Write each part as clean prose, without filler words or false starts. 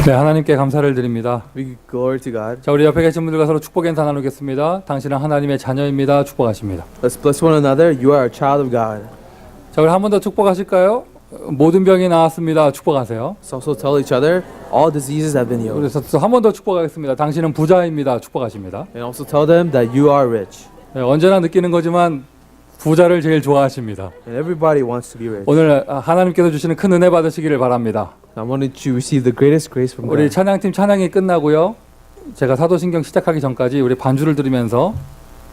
네, 하나님께 감사를 드립니다. We give glory to God. 자, 우리 옆에 계신 분들과 서로 축복의 인사 나누겠습니다. 당신은 하나님의 자녀입니다. 축복하십니다. Let's bless one another. You are a child of God. 자, 우리 한 번 더 축복하실까요? 모든 병이 나았습니다. 축복하세요. Let's also tell each other all diseases have been healed. 그래서 한 번 더 축복하겠습니다. 당신은 부자입니다. 축복하십니다. And also tell them that you are rich. 네, 언제나 느끼는 거지만 부자를 제일 좋아하십니다. And everybody wants to be rich. 오늘 하나님께서 주시는 큰 은혜 받으시기를 바랍니다. I wanted to receive the greatest grace from 우리 God. 찬양팀 찬양이 끝나고요. 제가 사도신경 시작하기 전까지 우리 반주를 들으면서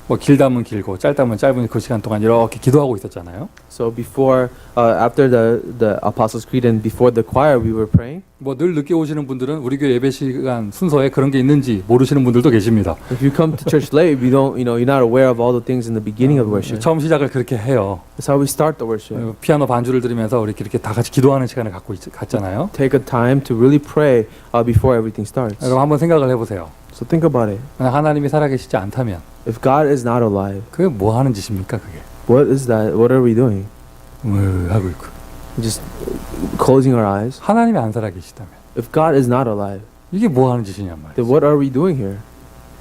뭐 길다면 길고 짧다면 짧은 그 시간 동안 이렇게 기도하고 있었잖아요. So before, after the Apostles' Creed and before the choir, we were praying. 뭐 늘 늦게 오시는 분들은 우리 교회 예배 시간 순서에 그런 게 있는지 모르시는 분들도 계십니다. If you come to church late, we don't, you're not aware of all the things in the beginning of worship. 처음 시작을 그렇게 해요. That's how we start the worship. 피아노 반주를 들으면서 우리 이렇게 다 같이 기도하는 시간을 갖잖아요. Take a time to really pray before everything starts. 여러분 한번 생각을 해보세요. So think about it. 만약 하나님이 살아계시지 않다면 If God is not alive, 그게 뭐 하는 짓입니까 그게? what is that? What are we doing? 하고 있고. Just closing our eyes. 하나님이 안 살아계시다면 If God is not alive, 이게 뭐 하는 짓이냔 말이에요. then what are we doing here?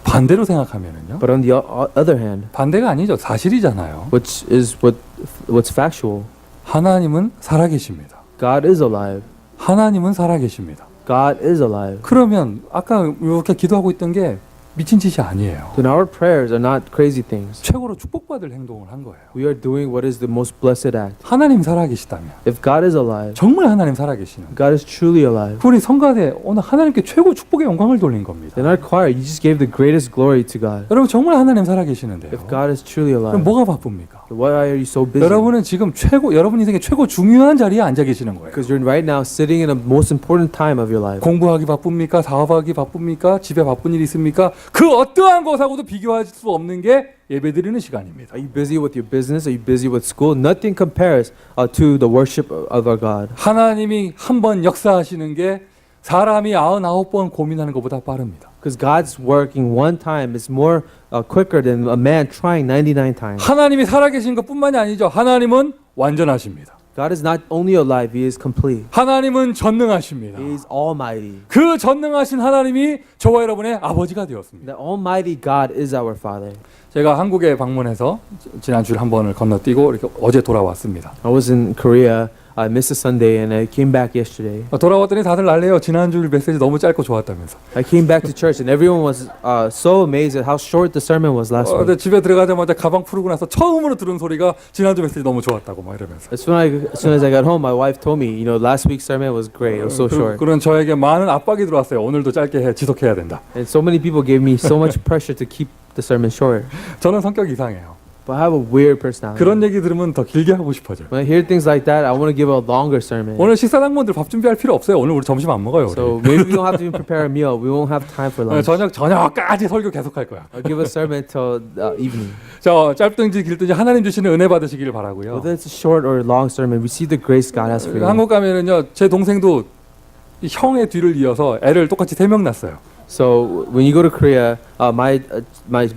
반대로 생각하면은요. But on the other hand, 반대가 아니죠. 사실이잖아요. which is what's factual, 하나님은 살아계십니다. God is alive. 하나님은 살아계십니다. God is alive. 그러면 아까 이렇게 기도하고 있던 게 미친 짓이 아니에요. Then our prayers are not crazy things. 최고로 축복받을 행동을 한 거예요. We are doing what is the most blessed act. 하나님 살아계시다면 If God is alive, 정말 하나님 살아계시는 God is truly alive. 우리 성가대 오늘 하나님께 최고 축복의 영광을 돌린 겁니다. In our choir, you just gave the greatest glory to God. 여러분 정말 하나님 살아계시는데요. If God is truly 그럼 alive, 뭐가 바쁩니까? why are you so busy? 여러분은 지금 여러분 인생의 최고 중요한 자리에 앉아 계시는 거예요. Because you're right now sitting in the most important time of your life. 공부하기 바쁩니까? 사업하기 바쁩니까? 집에 바쁜 일 있습니까? 그 어떠한 것하고도 비교할 수 없는 게 예배드리는 시간입니다. Are you busy with your business? Are you busy with school? Nothing compares to the worship of our God. 하나님이 한 번 역사하시는 게 사람이 99번 고민하는 것보다 빠릅니다. Because God's working one time is more quicker than a man trying 99 times. 하나님이 살아계신 것뿐만이 아니죠. 하나님은 완전하십니다. God is not only alive, He is complete. 하나님은 전능하십니다. He is almighty. 그 전능하신 하나님이 저와 여러분의 아버지가 되었습니다. The almighty God is our Father. 제가 한국에 방문해서 지난주에 한 번을 건너뛰고 이렇게 어제 돌아왔습니다. I was in Korea. I missed a Sunday and I came back yesterday. 돌아왔더니 다들 난리예요. 지난주 메시지 너무 짧고 좋았다면서. I came back to church and everyone was so amazed at how short the sermon was last 근데 week. 집에 들어가자마자 가방 풀고 나서 처음으로 들은 소리가 지난주 메시지 너무 좋았다고 막 이러면서. As soon as I got home, my wife told me, last week's sermon was great. It was so short. 그런 저에게 많은 압박이 들어왔어요. 오늘도 짧게 지속해야 된다. And so many people gave me so much pressure to keep the sermon short. 저는 성격이 이상해요. But I have a weird personality. 그런 얘기 들으면 더 길게 하고 싶어져요. When I hear things like that, I want to give a longer sermon. 오늘 식사당번들 밥 준비할 필요 없어요. 오늘 우리 점심 안 먹어요. 우리. So maybe we don't have to even prepare a meal. We won't have time for lunch. 저녁까지 설교 계속할 거야. I'll give a sermon till evening. 자, 짧든지 길든지 하나님 주시는 은혜 받으시기를 바라고요. Whether it's a short or long sermon, receive the grace God has for you. 한국 가면은요, 제 동생도 이 형의 뒤를 이어서 애를 똑같이 3명 낳았어요. So when you go to Korea, my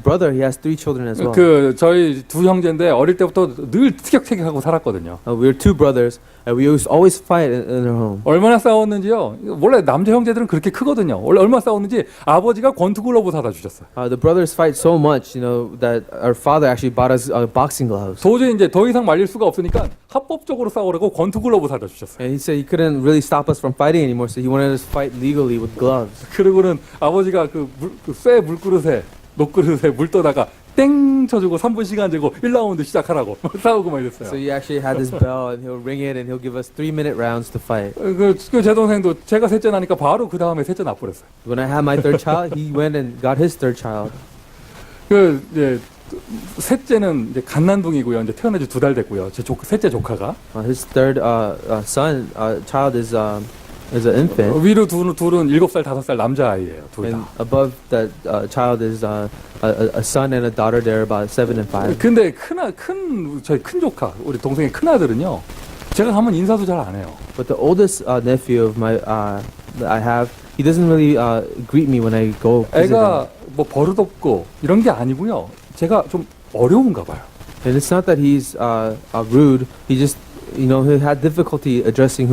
brother, he has 3 children as well. 저희 두 형제인데 어릴 때부터 늘 티격태격하고 살았거든요. We're 2 brothers, and we used to always fight in our home. 얼마나 싸웠는지요. 원래 남자 형제들은 그렇게 크거든요. 원래 얼마나 싸웠는지 아버지가 권투글러브 사다 주셨어요. The brothers fight so much, that our father actually bought us boxing gloves. 도저히 이제 더 이상 말릴 수가 없으니까 합법적으로 싸우라고 권투글러브 사다 주셨어요. And he said he couldn't really stop us from fighting anymore, so he wanted us to fight legally with gloves. 그리고는 아버지가 쇠 물그릇에 녹그릇에 물 떠다가 땡 쳐주고 3분 시간 재고 1라운드 시작하라고 싸우고 막 이랬어요. So he actually had this bell, and he'll ring it, and he'll give us 3-minute rounds to fight. 제 동생도 제가 셋째 나니까 바로 그 다음에 셋째 낳버렸어요. When I had my 3rd child, he went and got his 3rd child. 이제 셋째는 이제 갓난둥이고요. 이제 태어난 지 2달 됐고요. 셋째 조카가. His 3rd child is an infant. 위로 둘은 7살, 5살 남자아이예요. 둘 And 다. above that child is a son and a daughter. They're about 7 and 5. 근데 저희 큰 조카, 우리 동생의 큰 아들은요. 제가 가면 인사도 잘 안 해요. But the oldest nephew of my that I have, he doesn't really greet me when I go visit him. 애가 뭐 버릇없고 이런 게 아니고요. 제가 좀 어려운가 봐요. And it's not that he's rude. he had difficulty addressing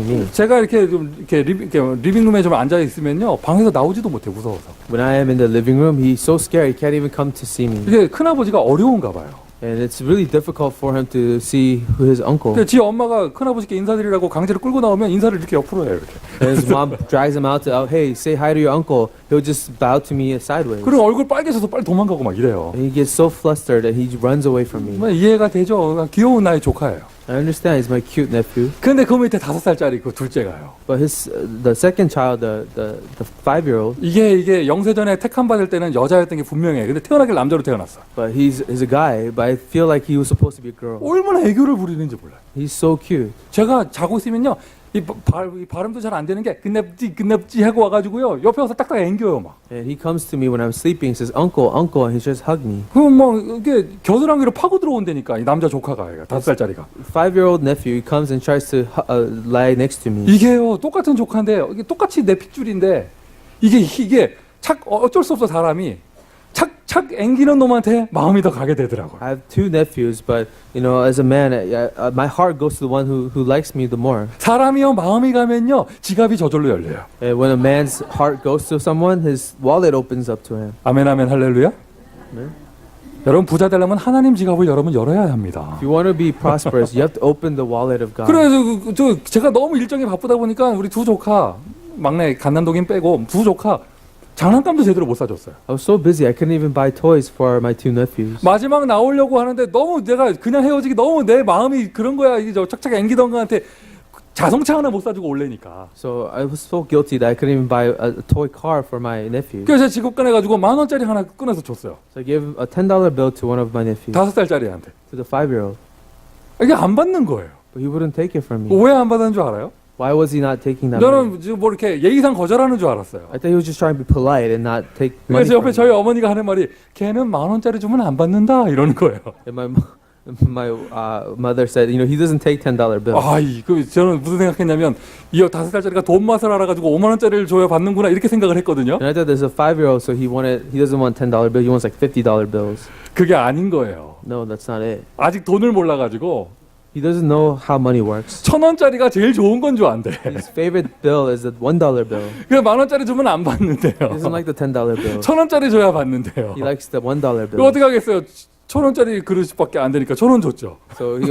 me. 제가 이렇게 좀 이렇게 리빙룸에 좀 앉아 있으면요 방에서 나오지도 못해 무서워서. When I am in the living room, he's so scared he can't even come to see me. 이게 큰 아버지가 어려운가 봐요. And it's really difficult for him to see his uncle. 근데 지 엄마가 큰 아버지께 인사드리라고 강제로 끌고 나오면 인사를 이렇게 옆으로 해요 이렇게. And his mom drags him out to, hey, say hi to your uncle. He'll just bow to me sideways. 그리고 얼굴 빨개져서 빨리 도망가고 막 이래요. And he gets so flustered that he runs away from me. 뭐 이해가 되죠. 귀여운 나의 조카예요. I understand he's my cute nephew. 근데 그 밑에 5살짜리 그 둘째가요. But the second child, the 5-year-old, 이게 영세전에 택함 받을 때는 여자였던 게 분명해. 근데 태어나길 남자로 태어났어. but he's a guy, but I feel like he was supposed to be a girl. 얼마나 애교를 부리는지 몰라요. He's so cute. 제가 자고 있으면요. 이 발음도 잘 안 되는 게 끝냅지 하고 와가지고요. 옆에 와서 딱딱 앵겨요 막. And he comes to me when I'm sleeping and says, uncle, uncle, and he just hugged me. 그럼 뭐 이게 겨드랑이로 파고 들어온다니까 이 남자 조카가 5살짜리가. 5-year-old nephew, he comes and tries to lie next to me. 이게요 똑같은 조카인데 이게 똑같이 내 핏줄인데 이게 어쩔 수 없어 사람이 착 앵기는 놈한테 마음이 더 가게 되더라고요. I have 2 nephews, but as a man, my heart goes to the one who likes me the more. 사람이요 마음이 가면요 지갑이 저절로 열려요. And when a man's heart goes to someone, his wallet opens up to him. 아멘 아멘 할렐루야. 네. 여러분 부자 되려면 하나님 지갑을 여러분 열어야 합니다. If you want to be prosperous, you have to open the wallet of God. 그래서 제가 너무 일정이 바쁘다 보니까 우리 두 조카 막내 갓난독인 빼고 두 조카 장난감도 제대로 못 사줬어요. I was so busy, I couldn't even buy toys for my 2 nephews. 마지막 나오려고 하는데 너무 내가 그냥 헤어지기 너무 내 마음이 그런 거야. 이게 착착 앵기던 거한테 자동차 하나 못 사주고 올래니까. So I was so guilty that I couldn't even buy a toy car for my nephew. 그래서 제가 지갑 꺼내가지고 10,000원짜리 하나 꺼내서 줬어요. So I gave a $10 bill to one of my nephews, 5살짜리한테. to the 5-year-old. 이게 안 받는 거예요. But he wouldn't take it from me. 왜 안 받는 줄 알아요? Why was he not taking that money? 저는 지금 뭐 이렇게 예의상 거절하는 줄 알았어요. I thought he was just trying to be polite and not take money 그래서 옆에 from 저희 me. 어머니가 하는 말이 걔는 10,000원짜리 주면 안 받는다 이러는 거예요. And my mother said, he doesn't take $10 bills. 저는 무슨 생각했냐면 이 5살짜리가 돈 맛을 알아가지고 50,000원짜리를 줘야 받는구나 이렇게 생각을 했거든요. And I thought there's a 5-year-old, so he doesn't want $10 bill, he wants like $50 bills. 그게 아닌 거예요. No, that's not it. 아직 돈을 몰라가지고 He doesn't know how money works. 1,000원짜리가 제일 좋은 건 줄 안대. His favorite bill is the $1 bill. 그래서 10,000원짜리 주면 안 받는데요. He doesn't like the $10 bill. 1,000원짜리 줘야 받는데요. He likes the $1 그거 bill. 어떻게 하겠어요? 1,000원짜리 그릇밖에 안 되니까 1,000원 줬죠. So he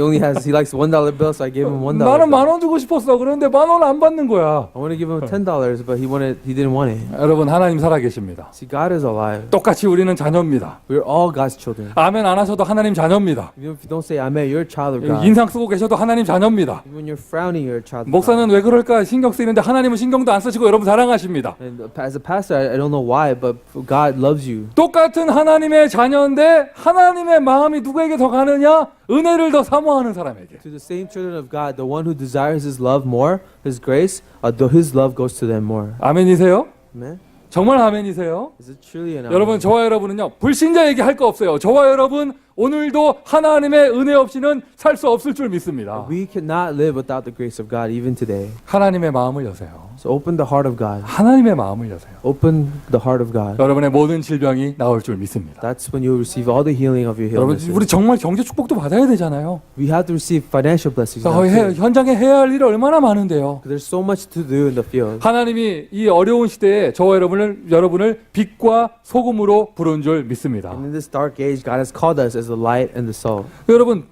likes $1 bill, so I gave him $1 나는 bill. 10,000원 주고 싶었어. 그런데 10,000원 안 받는 거야. I want to give him $10, but he didn't want it. 여러분 하나님 살아계십니다. See, God is alive. 똑같이 우리는 자녀입니다. We're all God's children. 아멘 안 하셔도 하나님 자녀입니다. Even if you don't say amen, you're a child of God. 인상 쓰고 계셔도 하나님 자녀입니다. Even when you're frowning, you're a child of 목사는 God. 왜 그럴까 신경 쓰이는데 하나님은 신경도 안 쓰시고 여러분 사랑하십니다. And as a pastor, I don't know why, but God loves you. 똑같은 하나님의 자녀인데 하나님의 마음이 누구에게 더 가느냐? 은혜를 더 사모하는 사람에게. To the same children of God, the one who desires His love more, His grace, His love goes to them more. 아멘이세요? Amen. 정말 아멘이세요? Is it truly an 여러분 amen? 저와 여러분은요 불신자에게 할 거 없어요. 저와 여러분 오늘도 하나님의 은혜 없이는 살 수 없을 줄 믿습니다. We cannot live without the grace of God, even today. 하나님의 마음을 여세요. So open the heart of God. 하나님의 마음을 여세요. Open the heart of God. 여러분의 모든 질병이 나올 줄 믿습니다. That's when you will receive all the healing of your 여러분 illnesses. 우리 정말 경제 축복도 받아야 되잖아요. We have to receive financial blessings. now, too. 현장에 해야 할 일이 얼마나 많은데요. There's so much to do in the field. 하나님이 이 어려운 시대에 저와 여러분을 빛과 소금으로 부른 줄 믿습니다. And in this dark age, God has called us as the light and the salt. 여러분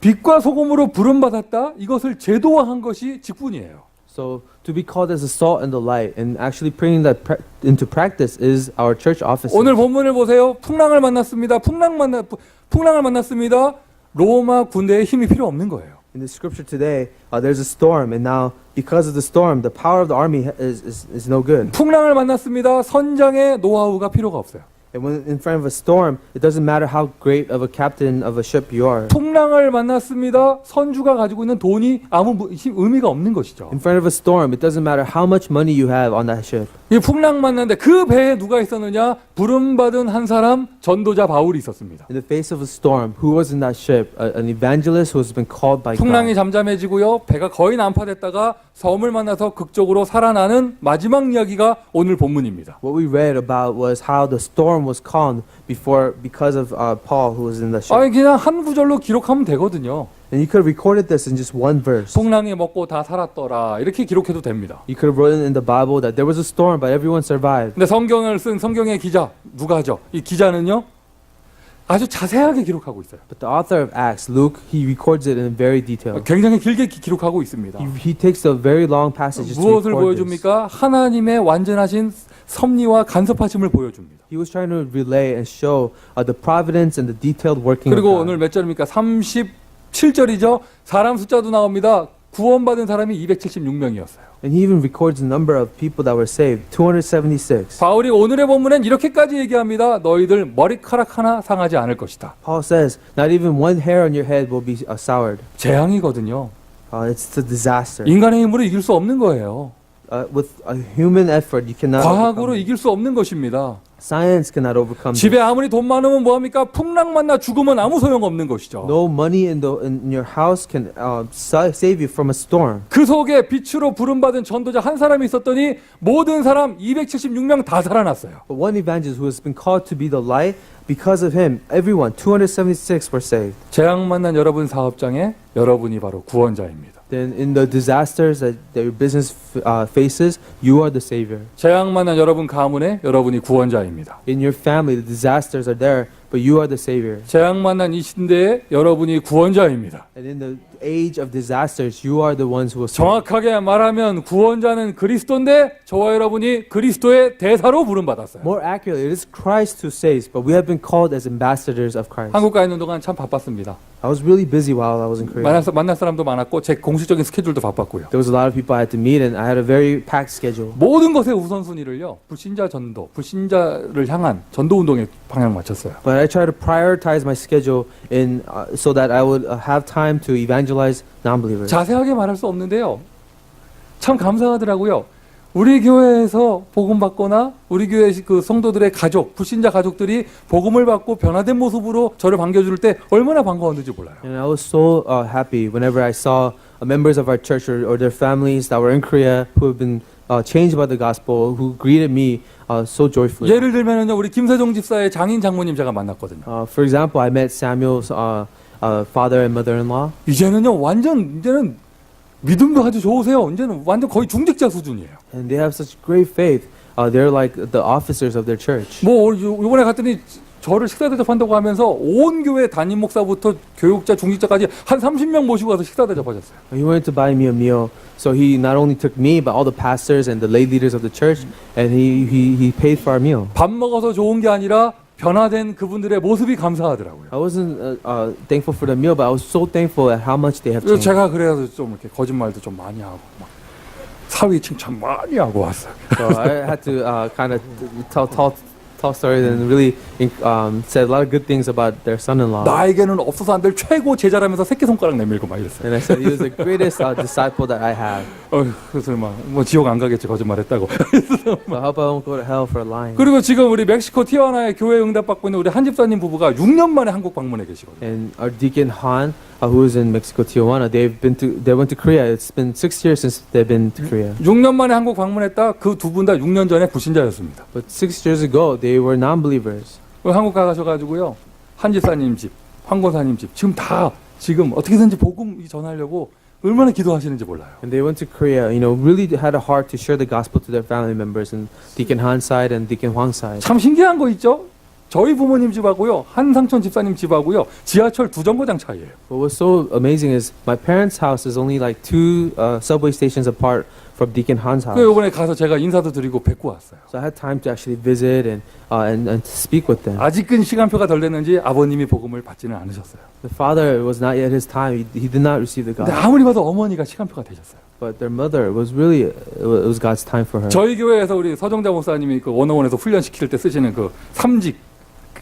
빛과 소금으로 부름 받았다. 이것을 제도화한 것이 직분이에요. So to be called as the salt and the light, and actually bringing that into practice is our church office. 오늘 본문을 보세요. 풍랑을 만났습니다. 풍랑을 만났습니다. 로마 군대의 힘이 필요 없는 거예요. In the scripture today, there's a storm, and now because of the storm, the power of the army is no good. 풍랑을 만났습니다. 선장의 노하우가 필요가 없어요. And when in front of a storm, it doesn't matter how great of a captain of a ship you are. 풍랑을 만났습니다. 선주가 가지고 있는 돈이 아무 의미가 없는 것이죠. In front of a storm, it doesn't matter how much money you have on that ship. 이 풍랑 만났는데 그 배에 누가 있었느냐? 부름받은 한 사람 전도자 바울이 있었습니다. In the face of a storm, who was in that ship? An evangelist who has been called by 풍랑이 God. 잠잠해지고요. 배가 거의 난파됐다가 섬을 만나서 극적으로 살아나는 마지막 이야기가 오늘 본문입니다. What we read about was how the storm storm was calmed because of Paul who was in the ship. 아니 그냥 한 구절로 기록하면 되거든요. And you could have recorded this in just one verse. 풍랑이 먹고 다 살았더라 이렇게 기록해도 됩니다. You could have written in the Bible that there was a storm, but everyone survived. 근데 성경을 쓴 성경의 기자 누가 하죠? 이 기자는요 아주 자세하게 기록하고 있어요. But the author of Acts, Luke, he records it in very detail. 굉장히 길게 기록하고 있습니다. He takes a very long passage to 무엇을 record this. 보여줍니까? 하나님의 완전하신 섭리와 간섭하심을 보여줍니다. He was trying to relay and show the providence and the detailed working of 그리고 God. 오늘 몇 절입니까? 37절이죠. 사람 숫자도 나옵니다. 구원받은 사람이 276명이었어요. And he even records the number of people that were saved, 276. 바울이 오늘의 본문엔 이렇게까지 얘기합니다. 너희들 머리카락 하나 상하지 않을 것이다. Paul says, not even one hair on your head will be soured. 재앙이거든요. It's a disaster. 인간의 힘으로 이길 수 없는 거예요. With a human effort, you cannot 과학으로 overcome. 이길 수 없는 것입니다. Science cannot overcome 집에 this. 아무리 돈 많으면 뭐합니까? 풍랑 만나 죽으면 아무 소용없는 것이죠. No money in your house can save you from a storm. 그 속에 빛으로 부름받은 전도자 한 사람이 있었더니 모든 사람 276명 다 살아났어요. But one evangelist who has been called to be the light, because of him, everyone, 276 were saved. 재앙 만난 여러분 사업장에 여러분이 바로 구원자입니다. Then in the disasters that your business faces, you are the savior. 재앙 만난 여러분 가문에 여러분이 구원자입니다. In your family, the disasters are there, but you are the savior. 재앙 만난 이 시대에 여러분이 구원자입니다. And in the age of disasters, you are the ones who will save. 정확하게 말하면 구원자는 그리스도인데 저와 여러분이 그리스도의 대사로 부름받았어요. More accurately, it is Christ who saves, but we have been called as ambassadors of Christ. 한국 가 있는 동안 참 바빴습니다. I was really busy while I was in Korea. 만날 사람도 많았고 제 공식적인 스케줄도 바빴고요. There was a lot of people I had to meet, and I had a very packed schedule. 모든 것의 우선순위를요. 불신자 전도, 불신자를 향한 전도 운동에 방향 맞췄어요. But I try to prioritize my schedule so that I would have time to evangelize non-believers. 자세하게 말할 수 없는데요. 참 감사하더라고요. 우리 교회에서 복음 받거나 우리 교회 그 성도들의 가족, 불신자 가족들이 복음을 받고 변화된 모습으로 저를 반겨줄 때 얼마나 반가웠는지 몰라요. And I was so happy whenever I saw members of our church or their families that were in Korea who have been changed by the gospel, who greeted me so joyfully. 예를 들면요, 우리 김세종 집사의 장인 장모님 제가 만났거든요. For example, I met Samuel's father and mother-in-law. 이제는 믿음도 아주 좋으세요. 이제는 완전 거의 중직자 수준이에요. And they have such great faith. They're like the officers of their church. 뭐 이번에 갔더니 저를 식사 대접한다고 하면서 온 교회 담임 목사부터 교육자, 중직자까지 한 30명 모시고 가서 식사 대접하셨어요. He wanted to buy me a meal, so he not only took me but all the pastors and the lay leaders of the church, and he paid for our meal. 밥 먹어서 좋은 게 아니라 변화된 그분들의 모습이 감사하더라고요. I wasn't thankful for the meal, but I was so thankful at how much they have 그래서 changed. 제가 그래서 좀 이렇게 거짓말도 좀 많이 하고 막 사위 칭찬 많이 하고 왔어요. So I had to kind of tell stories and really said a lot of good things about their son-in-law. 나에게는 없어서 안 될 최고 제자라면서 새끼손가락 내밀고 막 이랬어요. And I said he was the greatest disciple that I have. 그래서 막 뭐 지옥 안 가겠지 거짓말했다고. So I hope I won't go to hell for lying. 그리고 지금 우리 멕시코 티와나에 교회 응답받고 있는 우리 한 집사님 부부가 6년 만에 한국 방문해 계시거든요. And our deacon Han, who is in Mexico, Tijuana, they went to Korea. It's been 6 years since they've been to Korea. 6년 만에 한국 방문했다. 그 두 분 다 6년 전에 불신자였습니다. But 6 years ago, they were non-believers. 한국 가셔가지고요. 한 집사님 집, 황 권사님 집 지금 어떻게든지 복음 전하려고 얼마나 기도하시는지 몰라요. And they went to Korea, really had a heart to share the gospel to their family members, and Deacon Han's side and Deacon Hwang's side. 참 신기한 거 있죠? 저희 부모님 집하고요, 한상천 집사님 집하고요, 지하철 2정거장 차이예요. But what's so amazing is my parents' house is only like 2 subway stations apart from Deacon Han's house. 그 이번에 가서 제가 인사도 드리고 뵙고 왔어요. So I had time to actually visit and to speak with them. 아직은 시간표가 덜 됐는지 아버님이 복음을 받지는 않으셨어요. The father was not yet his time. He did not receive the 근데 gospel. 아무리 봐도 어머니가 시간표가 되셨어요. But their mother was really, it was God's time for her. 저희 교회에서 우리 서정자 목사님이 그 원어원에서 훈련시킬 때 쓰시는 그 삼직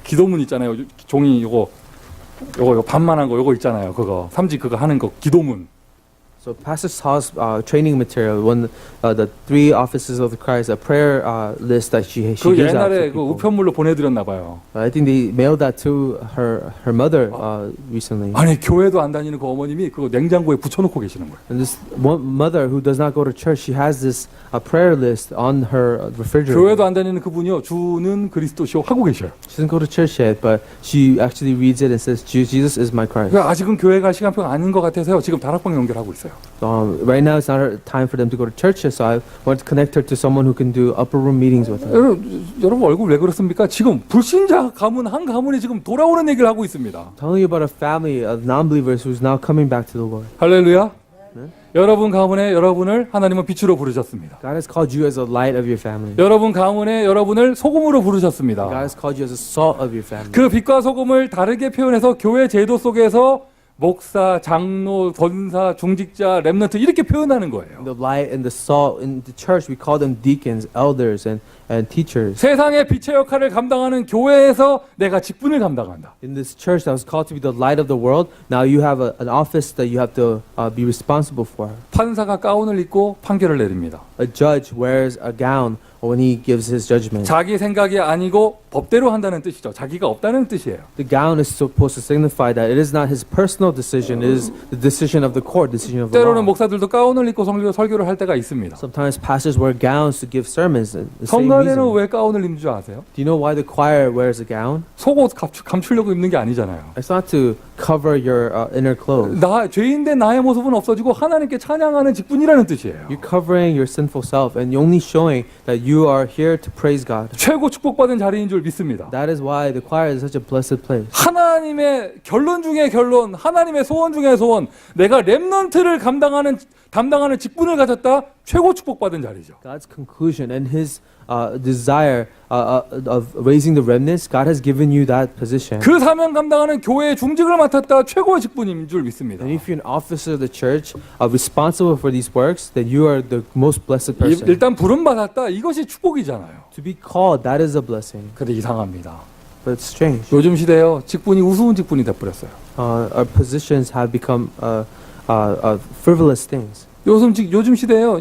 기도문 있잖아요. 종이 요거 반만한 거 요거 있잖아요. 그거 삼직 그거 하는 거 기도문. So Pastor Saul's training material, the three offices of the Christ, a prayer list that she 그 gives out to 옛날에 그 people. 우편물로 보내드렸나 봐요. I think they mailed that to her mother recently. 아니 교회도 안 다니는 그 어머님이 그거 냉장고에 붙여놓고 계시는 거예요. And this one mother who does not go to church, she has this prayer list on her refrigerator. 교회도 안 다니는 그분이요 주는 그리스도시오 하고 계셔요. She doesn't go to church yet, but she actually reads it and says, Jesus is my Christ. 그러니까 아직은 교회 갈 시간표가 아닌 것 같아서요. 지금 다락방 연결하고 있어요. Right now, it's not her time for them to go to church, so I want to connect her to someone who can do upper room meetings with her. 여러분 얼굴 왜 그렇습니까? 지금 불신자 가문 한 가문이 지금 돌아오는 얘기를 하고 있습니다. Telling you about a family of non-believers who's now coming back to the Lord. 할렐루야. 네? 여러분 가문에 여러분을 하나님은 빛으로 부르셨습니다. God has called you as a light of your family. 여러분 가문에 여러분을 소금으로 God 부르셨습니다. has called you as a salt of your family. 그 빛과 소금을 다르게 표현해서 교회 제도 속에서 목사, 장로, 권사, 중직자, 렘넌트 이렇게 표현하는 거예요. The light and the salt in the church, we call them deacons, elders, and teachers. 세상의 빛의 역할을 감당하는 교회에서 내가 직분을 감당한다. In this church that was called to be the light of the world, now you have an office that you have to be responsible for. 판사가 가운을 입고 판결을 내립니다. A judge wears a gown when he gives his judgment. 자기 생각이 아니고 법대로 한다는 뜻이죠. 자기가 없다는 뜻이에요. The gown is supposed to signify that it is not his personal decision, it is the decision of the court, decision of the 때로는 law. 목사들도 가운을 입고 설교를 할 때가 있습니다. Sometimes pastors wear gowns to give sermons. The same 성가대는 reason. 왜 가운을 입는 줄 아세요? Do you know why the choir wears a gown? 속옷 감추려고 입는 게 아니잖아요. It's not to cover your inner clothes. 나 죄인된 나의 모습은 없어지고 하나님께 찬양하는 직분이라는 뜻이에요. You're covering your sinful self and you're only showing that you are here to praise God. 최고 축복받은 자리인 줄 믿습니다. That is why the choir is such a blessed place. 하나님의 결론 중에 결론, 하나님의 소원 중에 소원, 내가 렘넌트를 담당하는 직분을 가졌다. 최고 축복받은 자리죠. God's conclusion and His desire of raising the remnants, God has given you that position. 그 사명 감당하는 교회의 중직을 맡았다. 최고의 직분인 줄 믿습니다. And if you're an officer of the church, responsible for these works, then you are the most blessed person. 일단 부름 받았다. 이것이 축복이잖아요. To be called, that is a blessing. 근데 이상합니다. But it's strange. 요즘 시대에요. 직분이 우스운 직분이 돼버렸어요. Our positions have become frivolous things. 요즘 시대에요.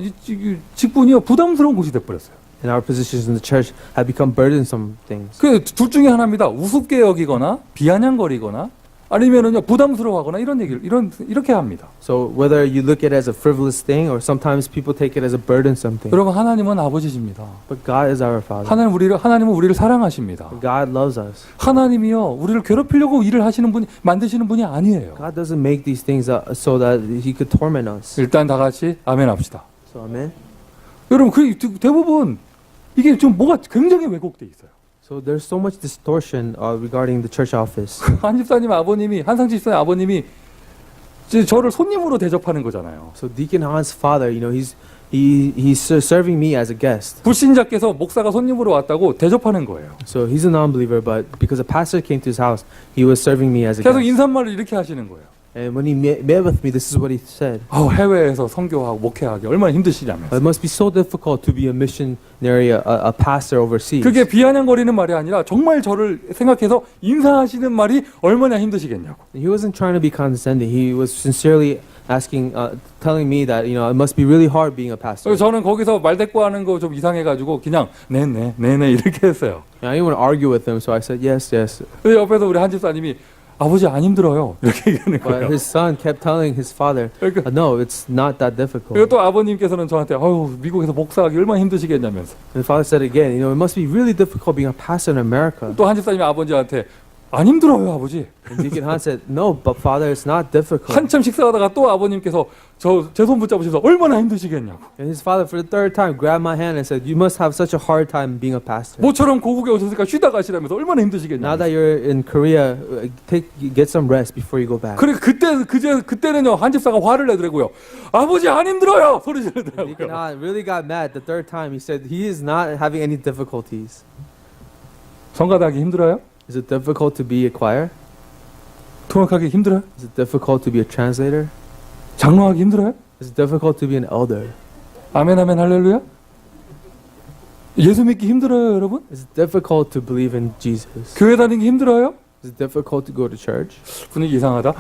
직분이요. 부담스러운 곳이 돼버렸어요. And our positions in the church have become burdensome things. 그 둘 중에 하나입니다. 우습게 여기거나 비아냥거리거나 아니면은요 부담스러워하거나 이렇게 합니다. So whether you look at it as a frivolous thing or sometimes people take it as a burdensome thing. 여러분 하나님은 아버지십니다. But God is our Father. 하나님은 우리를 사랑하십니다. God loves us. 하나님이요 우리를 괴롭히려고 일을 하시는 분이 만드시는 분이 아니에요. God doesn't make these things so that He could torment us. 일단 다 같이 아멘 합시다. So amen. 여러분 그 대부분 이게 좀 뭐가 굉장히 왜곡돼 있어요. So there's so much distortion regarding the church office. 한 집사님 아버님이 한상지 집사님 아버님이 이제 저를 손님으로 대접하는 거잖아요. So Deacon Han's father, you know, he's serving me as a guest. 불신자께서 목사가 손님으로 왔다고 대접하는 거예요. So he's a non-believer, but because a pastor came to his house, he was serving me as a 계속 guest. 인사말을 이렇게 하시는 거예요. And when he met with me, this is what he said. 해외에서 선교하고 목회하기 얼마나 힘드시냐면서. It must be so difficult to be a missionary, a pastor overseas. 그게 비아냥거리는 말이 아니라 정말 저를 생각해서 인사하시는 말이 얼마나 힘드시겠냐고. He wasn't trying to be condescending. He was sincerely asking, telling me that it must be really hard being a pastor. 그래서 저는 거기서 말대꾸하는 거 좀 이상해가지고 그냥 네네 이렇게 했어요. I didn't want to argue with him, so I said yes. 근데 옆에서 우리 한 집사님이 아버지 안 힘들어요 이렇게 얘기하는 But 거예요. his son kept telling his father, 그러니까 no, it's not that 그리고 difficult. 또 아버님께서는 저한테 미국에서 목사하기 얼마나 힘드시겠냐면서. And the father said again, it must be really difficult being a pastor in America. 또 한 집사님이 아버지한테 안 힘들어요 아버지. And Deacon Han said, no, but father, it's not difficult. 한참 식사하다가 또 아버님께서 제 손 붙잡으셔서 얼마나 힘드시겠냐고. And his father, for the third time, grabbed my hand and said, you must have such a hard time being a pastor. 모처럼 고국에 오셨으니까 쉬다 가시라면서 얼마나 Now 힘드시겠냐고. that you're in Korea, get some rest before you go back. 그래 그때는요 한 집사가 화를 내더라고요. 아버지 안 힘들어요 소리 Deacon 지르더라고요. Han really got mad the third time. He said he is not having any difficulties. 성가대하기 힘들어요? Is it difficult to be a choir? 통역하기 힘들어요? Is it difficult to be a translator? 장로하기 힘들어요? Is it difficult to be an elder? 아멘 할렐루야. 예수 믿기 힘들어요 여러분? Is it difficult to believe in Jesus? 교회 다니기 힘들어요? Is it difficult to go to church? 분위기 이상하다.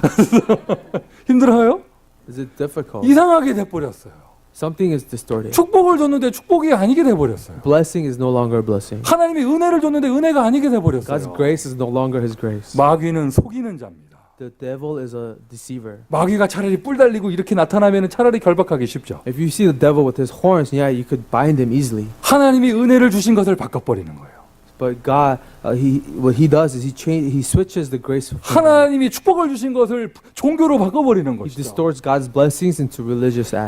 힘들어요? Is it difficult? 이상하게 돼버렸어요. Something is distorted. 축복을 줬는데 축복이 아니게 돼버렸어요. Blessing is no longer a blessing. 하나님이 은혜를 줬는데 은혜가 아니게 God's 돼버렸어요. grace is no longer His grace. 마귀는 속이는 자입니다. The devil is a deceiver. 마귀가 차라리 뿔 달리고 이렇게 나타나면 차라리 결박하기 쉽죠. If you see the devil with his horns, yeah, you could bind him easily. 하나님이 은혜를 주신 것을 바꿔버리는 거예요. But God, what He does is He switches the grace. From God. 하나님이 축복을 주신 것을 종교로 바꿔버리는 He 것이죠. distorts God's blessings into religious acts.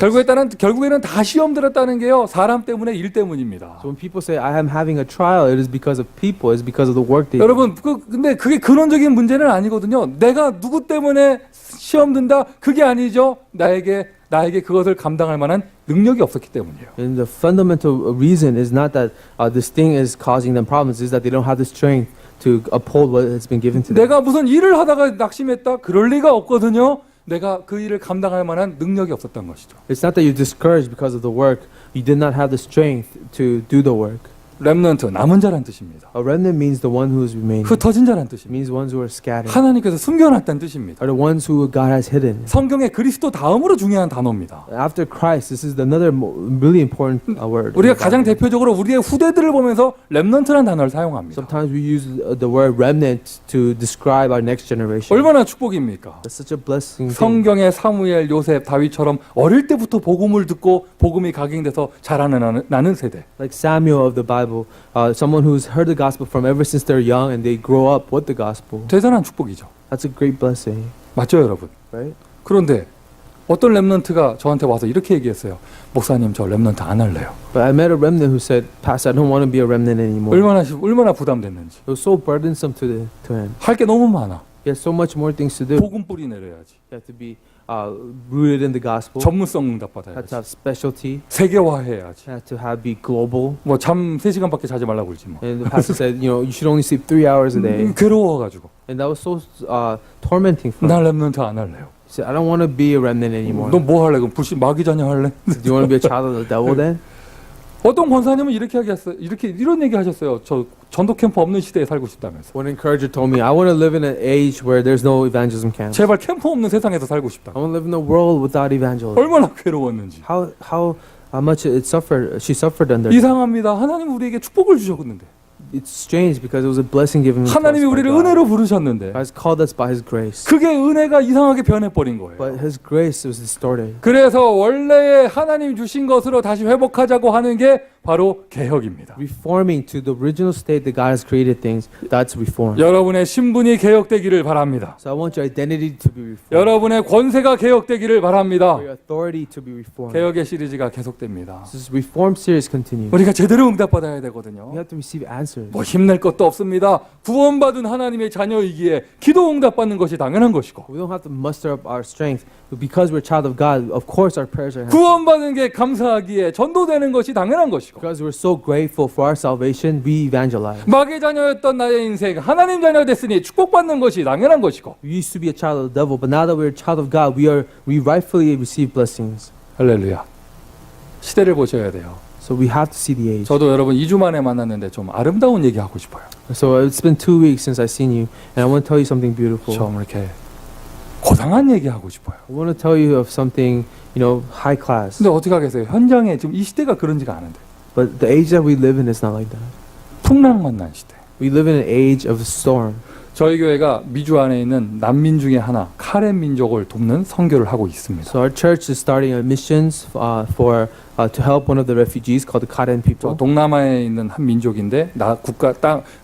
결국에는 다 시험 들었다는 게요. 사람 때문에 일 때문입니다. So when people say I am having a trial, it is because of people. It's because of the work they do. 여러분, 근데 그게 근원적인 문제는 아니거든요. 내가 누구 때문에 시험 든다? 그게 아니죠. 나에게 그것을 감당할 만한 능력이 없었기 때문이에요. And the fundamental reason is not that this thing is causing them problems, is that they don't have the strength to uphold what has been given to them. 내가 무슨 일을 하다가 낙심했다? 그럴 리가 없거든요. 내가 그 일을 감당할 만한 능력이 없었던 것이죠. It's not that you're discouraged because of the work. You did not have the strength to do the work. 렘넌트, 남은 자란 뜻입니다. A remnant means the one who is remaining. 흩어진 자란 It 뜻입니다. means ones who are scattered. 하나님께서 숨겨놨다는 뜻입니다. Are the ones who God has hidden. 성경에 그리스도 다음으로 중요한 단어입니다. After Christ, this is another really important word. 우리가 가장 대표적으로 우리의 후대들을 보면서 렘넌트라는 단어를 사용합니다. Sometimes we use the word remnant to describe our next generation. 얼마나 축복입니까? That's such a blessing. thing. 성경의 사무엘, 요셉, 다윗처럼 어릴 때부터 복음을 듣고 복음이 각인돼서 자라는 나는 세대. Like Samuel of the Bible, someone who's heard the gospel from ever since they're young and they grow up with the gospel. 대단한 축복이죠. That's a great blessing, 맞죠, 여러분? right? 그런데 어떤 렘넌트가 저한테 와서 이렇게 얘기했어요. 목사님, 저 렘넌트 안 할래요. But I met a remnant who said, Pastor, I don't want to be a remnant anymore. 얼마나 부담됐는지. It was so burdensome to him. 할 게 너무 많아. He has so much more things to do. 복음 뿌리 내려야지. You have to be rooted in the gospel. 전문성 응답 You have 받아야지. to have specialty. 세계화해야지. You have to be global. 뭐 잠 3시간밖에 자지 말라고 그러지 뭐. And the pastor said, you should only sleep 3 hours a day. 괴로워가지고. And that was so tormenting for him. 난 렘넌트 안 할래요. He said, I don't want to be a remnant anymore. 너 뭐 할래? 그럼 마귀 자녀 할래? Do you want to be a child of the devil then? 어떤 권사님은 이런 얘기 하셨어요. 저 전도 캠프 없는 시대에 살고 싶다면서. One encourager told me, I want to live in an age where there's no evangelism camps. 제발 캠프 없는 세상에서 살고 싶다. I want to live in a world without evangelism. 얼마나 괴로웠는지. How much she suffered under. 이상합니다. 하나님 우리에게 축복을 주셨는데. It's strange because it was a blessing given to us 하나님이 by 우리를 God. 은혜로 부르셨는데. God has called us by His grace. 그게 은혜가 이상하게 변해버린 거예요. But His grace was distorted. 그래서 원래의 하나님 주신 것으로 다시 회복하자고 하는 게 바로 개혁입니다. Reforming to the original state that God has created things, that's reform. 여러분의 신분이 개혁되기를 바랍니다. So I want your identity to be reformed. 여러분의 권세가 개혁되기를 바랍니다. For your authority to be reformed. 개혁의 시리즈가 계속됩니다. This reform series continues. 우리가 제대로 응답받아야 되거든요. We have to receive answers. 뭐 힘낼 것도 없습니다. 구원받은 하나님의 자녀이기에 기도 응답받는 것이 당연한 것이고 We don't have to muster up our strength, but because we're a child of God, of course our prayers are answered. 구원받은 게 감사하기에 전도되는 것이 당연한 것이고 Because we're so grateful for our salvation, we evangelize. 마귀 자녀였던 나의 인생 하나님 자녀 됐으니 축복받는 것이 당연한 것이고 We used to be a child of the devil, but now that we're a child of God, we rightfully receive blessings. 할렐루야. 시대를 보셔야 돼요. So we have to see the age. 저도 여러분 2주 만에 만났는데 좀 아름다운 얘기 하고 싶어요. So it's been 2 weeks since I've seen you, and I want to tell you something beautiful. 좀 이렇게 고상한 얘기 하고 싶어요. I want to tell you of something, high class. 근데 어떻게 하겠어요? 현장에 지금 이 시대가 그런지가 않은데 But the age that we live in is not like that. 풍랑만난 시대. We live in an age of storm. 저희 교회가 미주 안에 있는 난민 중에 하나 카렌 민족을 돕는 선교를 하고 있습니다. So our church is starting a missions to help one of the refugees called the Karen people. 동남아에 있는 한 민족인데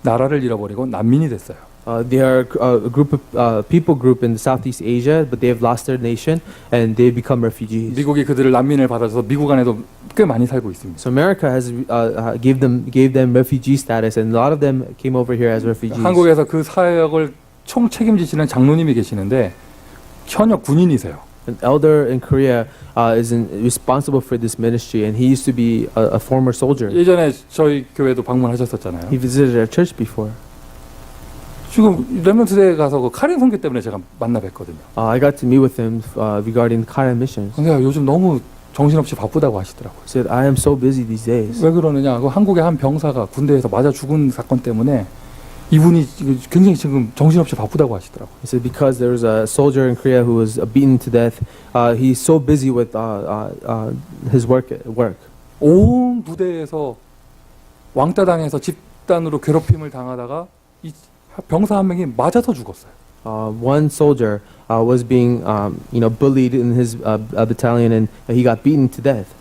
나라를 잃어버리고 난민이 됐어요. They are a group of people group in Southeast Asia, but they have lost their nation and they become refugees. 미국이 그들을 난민을 받아서 미국 안에도 꽤 많이 살고 있습니다. So America has gave them refugee status, and a lot of them came over here as refugees. 한국에서 그 사역을 총 책임지시는 장로님이 계시는데 현역 군인이세요. An elder in Korea is responsible for this ministry, and he used to be a former soldier. 예전에 저희 교회도 방문하셨었잖아요. He visited our church before. 지금 렘넌트대에 가서 그 카렌 선교 때문에 제가 만나 뵀거든요. I got to meet with him regarding the Karen missions. 근데 요즘 너무 정신없이 바쁘다고 하시더라고요. He said, I am so busy these days. 왜 그러느냐? 그 한국의 한 병사가 군대에서 맞아 죽은 사건 때문에 이분이 지금 굉장히 지금 정신없이 바쁘다고 하시더라고요. He said because there was a soldier in Korea who was beaten to death, he's so busy with his work. 온 부대에서 왕따 당해서 집단으로 괴롭힘을 당하다가 이 병사 한 명이 맞아서 죽었어요. One soldier was being, bullied in his battalion, and he got beaten to death.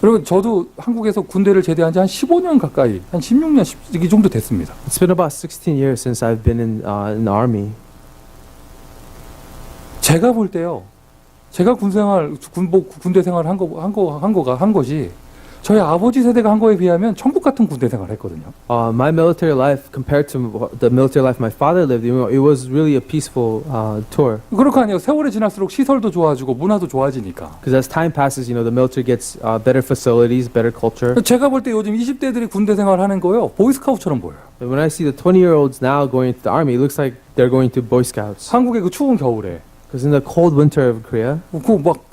여러분 저도 한국에서 군대를 제대한 지 한 15년 가까이, 한 16년 이 정도 됐습니다. It's been about 16 years since I've been in the army. 제가 볼 때요, 제가 군대 생활 한 것이 저희 아버지 세대가 한 거에 비하면 천국 같은 군대 생활을 했거든요. My military life compared to the military life my father lived, it was really a peaceful tour. 그렇고 아니에요. 세월이 지날수록 시설도 좋아지고 문화도 좋아지니까. Because as time passes, the military gets better facilities, better culture. 제가 볼 때 요즘 20대들이 군대 생활하는 거요, 보이스카우트처럼 보여요. And when I see the 20-year-olds now going into the army, it looks like they're going to Boy Scouts. 한국의 그 추운 겨울에 Because in the cold winter of Korea, 그 막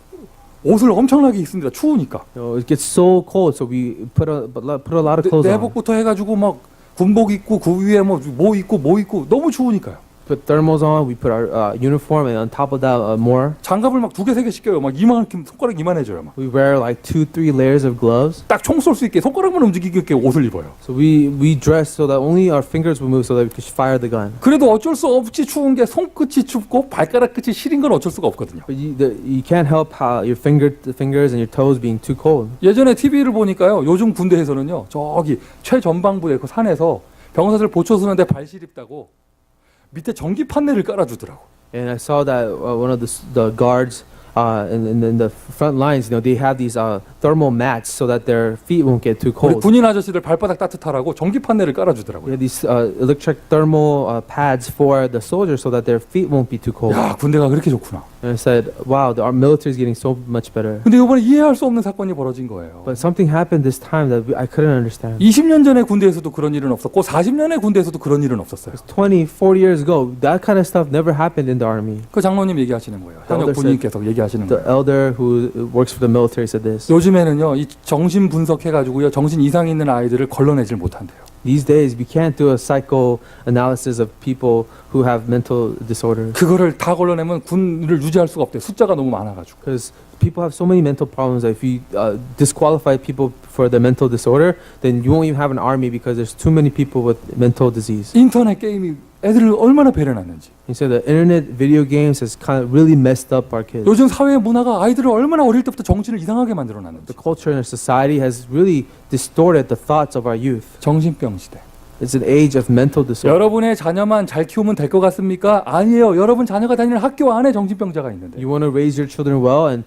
옷을 엄청나게 입습니다. 추우니까. it gets so cold, so we put a lot of clothes on. 내복부터 해가지고 막 군복 입고 그 위에 뭐 입고 너무 추우니까요. Put thermals on, we put our uniform, and on top of that, more. 장갑을 막 2개, 3개씩 껴요. 막 이만큼 손가락 이만해져요. 막. We wear like 2-3 layers of gloves. 딱 총 쏠 수 있게 손가락만 움직이게 옷을 입어요. So we dress so that only our fingers will move, so that we can fire the gun. 그래도 어쩔 수 없이 추운 게 손끝이 춥고 발가락 끝이 시린 건 어쩔 수가 없거든요. But you can't help how your fingers and your toes being too cold. 예전에 TV를 보니까요, 요즘 군대에서는요, 저기 최전방부에 그 산에서 병사들 보초 쓰는데 발 시립다고 밑에 전기 판넬을 깔아주더라고. And I saw that one of the guards in the front lines, they have these thermal mats so that their feet won't get too 우리 cold. 군인 아저씨들 발바닥 따뜻하라고 전기 판넬을 They 깔아주더라고요. have these electric thermal pads for the soldiers so that their feet won't be too cold. 야, 군대가 그렇게 좋구나. And I said, wow, our military is getting so much better. 근데 이번에 이해할 수 없는 사건이 벌어진 거예요. But something happened this time that I couldn't understand. 20년 전에 군대에서도 그런 일은 없었고 40년의 군대에서도 그런 일은 없었어요. 20, 40 years ago, that kind of stuff never happened in the army. 그 장로님 얘기하시는 거예요. 현역 군인께서 얘기하시는 The 거예요. elder who works for the military said this. 요즘에는요, 이 정신 분석해가지고요, 정신 이상이 있는 아이들을 걸러내질 못한대요. These days, we can't do a psychoanalysis of people who have mental disorders. 그거를 다 걸러내면 군을 유지할 수가 없대요. 숫자가 너무 많아가지고. Because people have so many mental problems that if you disqualify people for their mental disorder, then you won't even have an army because there's too many people with mental disease. 인터넷 게임이 애들을 얼마나 배려놨는지. He said the internet video games has kind of really messed up our kids. 요즘 사회 문화가 아이들을 얼마나 어릴 때부터 정신을 이상하게 만들어놨는지. The culture in our society has really distorted the thoughts of our youth. 정신병 시대. It's an age of mental disorder. 여러분의 자녀만 잘 키우면 될 것 같습니까? 아니에요. 여러분 자녀가 다니는 학교 안에 정신병자가 있는데. You want to raise your children well and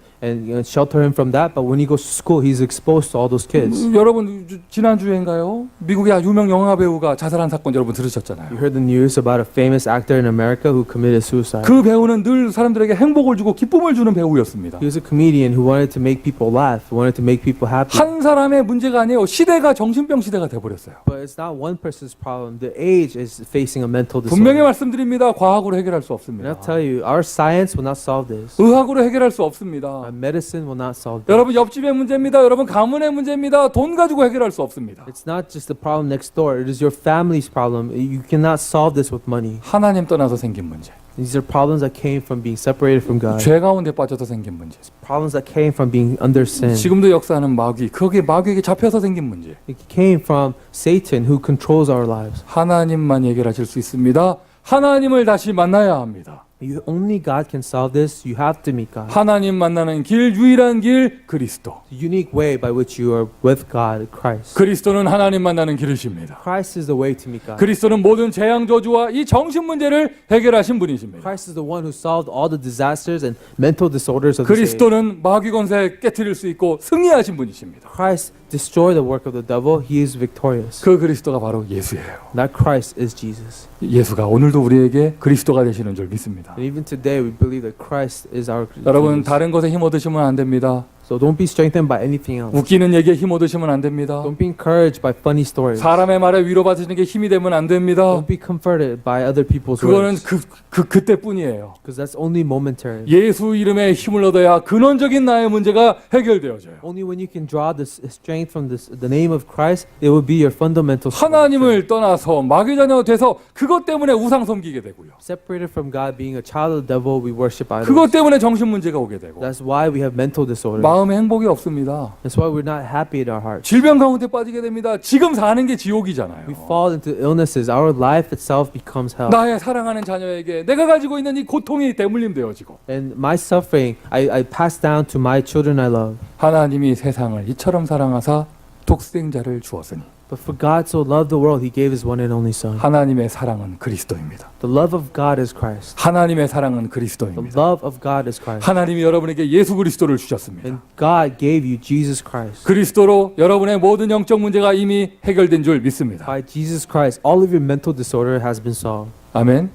shelter him from that, but when he goes to school, he's exposed to all those kids. 여러분 지난주에인가요? 미국의 유명 영화 배우가 자살한 사건 여러분 You 들으셨잖아요. heard the news about a famous actor in America who committed suicide. 그 배우는 늘 사람들에게 행복을 주고 기쁨을 주는 배우였습니다. He was a comedian who wanted to make people laugh, who wanted to make people happy. 한 사람의 문제가 아니에요. 시대가 정신병 시대가 돼버렸어요. But it's not one person's problem. The age is facing a mental 분명히 disorder. 말씀드립니다. 과학으로 해결할 수 And 없습니다. I'll tell you, our science will not solve this. 의학으로 해결할 수 없습니다. Medicine will not solve this. 여러분 옆집의 문제입니다. 여러분 가문의 문제입니다. 돈 가지고 해결할 수 없습니다. It's not just the problem next door. It is your family's problem. You cannot solve this with money. 하나님 떠나서 생긴 문제. These are problems that came from being separated from God. 죄 가운데 빠져서 생긴 문제. Problems that came from being under sin. 지금도 역사하는 마귀. 거기에 마귀에게 잡혀서 생긴 문제. It came from Satan who controls our lives. 하나님만 해결하실 수 있습니다. 하나님을 다시 만나야 합니다. Only God can solve this. You have to meet God. 하나님 만나는 길, 유일한 길, 그리스도. The unique way by which you are with God, Christ. 그리스도는 하나님 만나는 길이십니다. Christ is the way to meet God. 그리스도는 모든 재앙 저주와 이 정신 문제를 해결하신 분이십니다. Christ is the one who solved all the disasters and mental disorders of this age. 그리스도는 마귀 권세 깨뜨릴 수 있고 승리하신 분이십니다. Christ destroyed the work of the devil. He is victorious. 그 그리스도가 바로 예수예요. That Christ is Jesus. 예수가 오늘도 우리에게 그리스도가 되시는 줄 믿습니다. And even today we believe that Christ is our 여러분 Jesus. 다른 것에 힘 얻으시면 안 됩니다. So don't be strengthened by anything else. 웃기는 얘기에 힘 얻으시면 안 됩니다. Don't be encouraged by funny stories. 사람의 말에 위로받으시는 게 힘이 되면 안 됩니다. Don't be comforted by other people's 그거는 words. 그때뿐이에요. Because that's only momentary. 예수 이름에 힘을 얻어야 근원적인 나의 문제가 해결되어져요. Only when you can draw this strength from the name of Christ, it will be your fundamental strength. 하나님을 떠나서 마귀 자녀가 돼서 그것 때문에 우상 섬기게 되고요. Separated from God, being a child of the devil, we worship idols. 그것 때문에 정신 문제가 오게 되고 That's why we have mental disorders. 마음에 행복이 없습니다. That's why we're not happy in our hearts. 질병 가운데 빠지게 됩니다. 지금 사는 게 지옥이잖아요. We fall into illnesses. Our life itself becomes hell. 나의 사랑하는 자녀에게 내가 가지고 있는 이 고통이 대물림 되어지고 And my suffering, I pass down to my children I love. 하나님이 세상을 이처럼 사랑하사 독생자를 주었으니 But for God so loved the world, He gave His one and only Son. 하나님의 사랑은 그리스도입니다. The love of God is Christ. 하나님의 사랑은 The 그리스도입니다. love of God is Christ. 하나님이 여러분에게 예수 그리스도를 주셨습니다. And God gave you Jesus Christ. 그리스도로 여러분의 모든 영적 문제가 이미 해결된 줄 믿습니다. By Jesus Christ, all of your mental disorder has been solved. 아멘.